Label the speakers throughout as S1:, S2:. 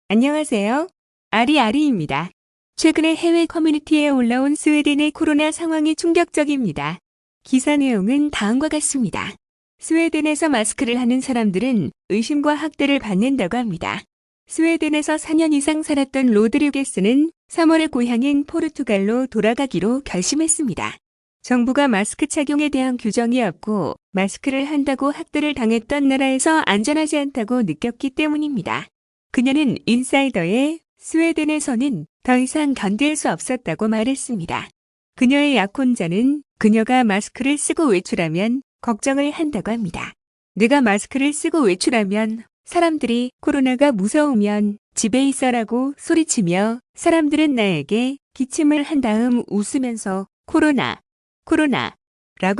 S1: 안녕하세요. 아리아리입니다. 최근에 해외 커뮤니티에 올라온 스웨덴의 코로나 상황이 충격적입니다. 기사 내용은 다음과 같습니다. 스웨덴에서 마스크를 하는 사람들은 의심과 학대를 받는다고 합니다. 스웨덴에서 4년 이상 살았던 로드리게스는 3월에 고향인 포르투갈로 돌아가기로 결심했습니다. 정부가 마스크 착용에 대한 규정이 없고 마스크를 한다고 학대를 당했던 나라에서 안전하지 않다고 느꼈기 때문입니다. 그녀는 인사이더에 스웨덴에서는 더 이상 견딜 수 없었다고 말했습니다. 그녀의 약혼자는 그녀가 마스크를 쓰고 외출하면 걱정을 한다고 합니다. 내가 마스크를 쓰고 외출하면 사람들이 코로나가 무서우면 집에 있어라고 소리치며 사람들은 나에게 기침을 한 다음 웃으면서 코로나라고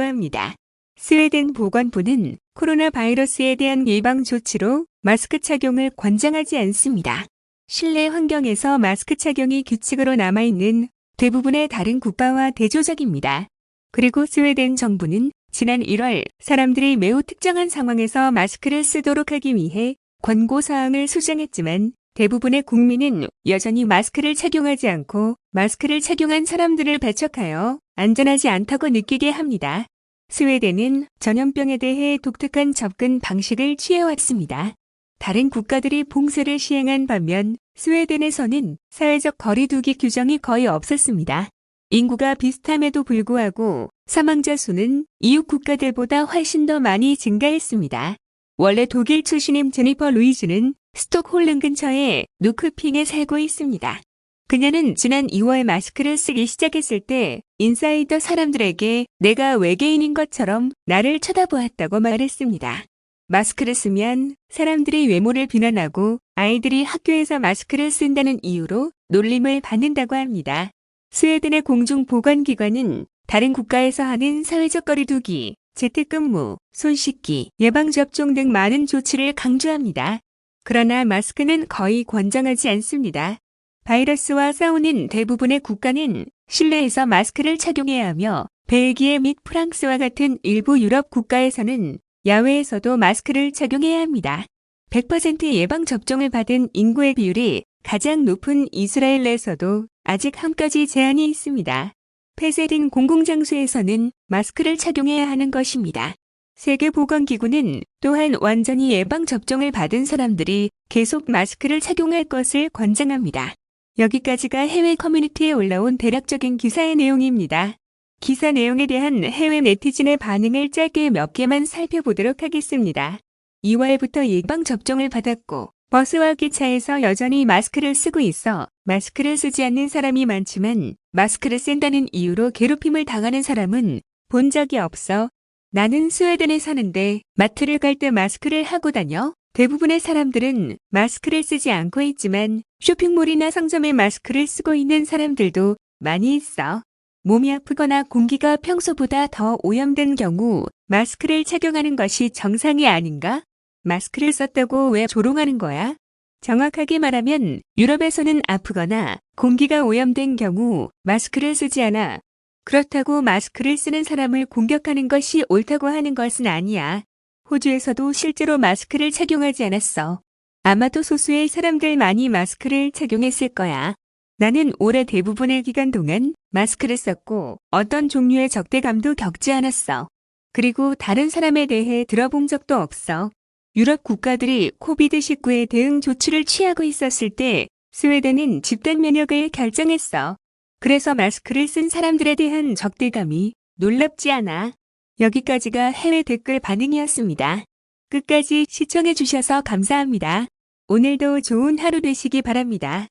S1: 합니다. 스웨덴 보건부는 코로나 바이러스에 대한 예방 조치로 마스크 착용을 권장하지 않습니다. 실내 환경에서 마스크 착용이 규칙으로 남아있는 대부분의 다른 국가와 대조적입니다. 그리고 스웨덴 정부는 지난 1월 사람들이 매우 특정한 상황에서 마스크를 쓰도록 하기 위해 권고사항을 수정했지만 대부분의 국민은 여전히 마스크를 착용하지 않고 마스크를 착용한 사람들을 배척하여 안전하지 않다고 느끼게 합니다. 스웨덴은 전염병에 대해 독특한 접근 방식을 취해왔습니다. 다른 국가들이 봉쇄를 시행한 반면 스웨덴에서는 사회적 거리두기 규정이 거의 없었습니다. 인구가 비슷함에도 불구하고 사망자 수는 이웃 국가들보다 훨씬 더 많이 증가했습니다. 원래 독일 출신인 제니퍼 루이즈는 스톡홀름 근처의 누크핑에 살고 있습니다. 그녀는 지난 2월 마스크를 쓰기 시작했을 때 인사이더 사람들에게 내가 외계인인 것처럼 나를 쳐다보았다고 말했습니다. 마스크를 쓰면 사람들이 외모를 비난하고 아이들이 학교에서 마스크를 쓴다는 이유로 놀림을 받는다고 합니다. 스웨덴의 공중보건기관은 다른 국가에서 하는 사회적 거리두기, 재택근무, 손 씻기, 예방접종 등 많은 조치를 강조합니다. 그러나 마스크는 거의 권장하지 않습니다. 바이러스와 싸우는 대부분의 국가는 실내에서 마스크를 착용해야 하며 벨기에 및 프랑스와 같은 일부 유럽 국가에서는 야외에서도 마스크를 착용해야 합니다. 100% 예방접종을 받은 인구의 비율이 가장 높은 이스라엘에서도 아직 한 가지 제한이 있습니다. 폐쇄된 공공장소에서는 마스크를 착용해야 하는 것입니다. 세계보건기구는 또한 완전히 예방접종을 받은 사람들이 계속 마스크를 착용할 것을 권장합니다. 여기까지가 해외 커뮤니티에 올라온 대략적인 기사의 내용입니다. 기사 내용에 대한 해외 네티즌의 반응을 짧게 몇 개만 살펴보도록 하겠습니다. 2월부터 예방접종을 받았고 버스와 기차에서 여전히 마스크를 쓰고 있어 마스크를 쓰지 않는 사람이 많지만 마스크를 쓴다는 이유로 괴롭힘을 당하는 사람은 본 적이 없어. 나는 스웨덴에 사는데 마트를 갈 때 마스크를 하고 다녀. 대부분의 사람들은 마스크를 쓰지 않고 있지만 쇼핑몰이나 상점에 마스크를 쓰고 있는 사람들도 많이 있어. 몸이 아프거나 공기가 평소보다 더 오염된 경우 마스크를 착용하는 것이 정상이 아닌가? 마스크를 썼다고 왜 조롱하는 거야? 정확하게 말하면 유럽에서는 아프거나 공기가 오염된 경우 마스크를 쓰지 않아. 그렇다고 마스크를 쓰는 사람을 공격하는 것이 옳다고 하는 것은 아니야. 호주에서도 실제로 마스크를 착용하지 않았어. 아마도 소수의 사람들만이 마스크를 착용했을 거야. 나는 올해 대부분의 기간 동안 마스크를 썼고 어떤 종류의 적대감도 겪지 않았어. 그리고 다른 사람에 대해 들어본 적도 없어. 유럽 국가들이 코비드-19에 대응 조치를 취하고 있었을 때 스웨덴은 집단 면역을 결정했어. 그래서 마스크를 쓴 사람들에 대한 적대감이 놀랍지 않아. 여기까지가 해외 댓글 반응이었습니다. 끝까지 시청해주셔서 감사합니다. 오늘도 좋은 하루 되시기 바랍니다.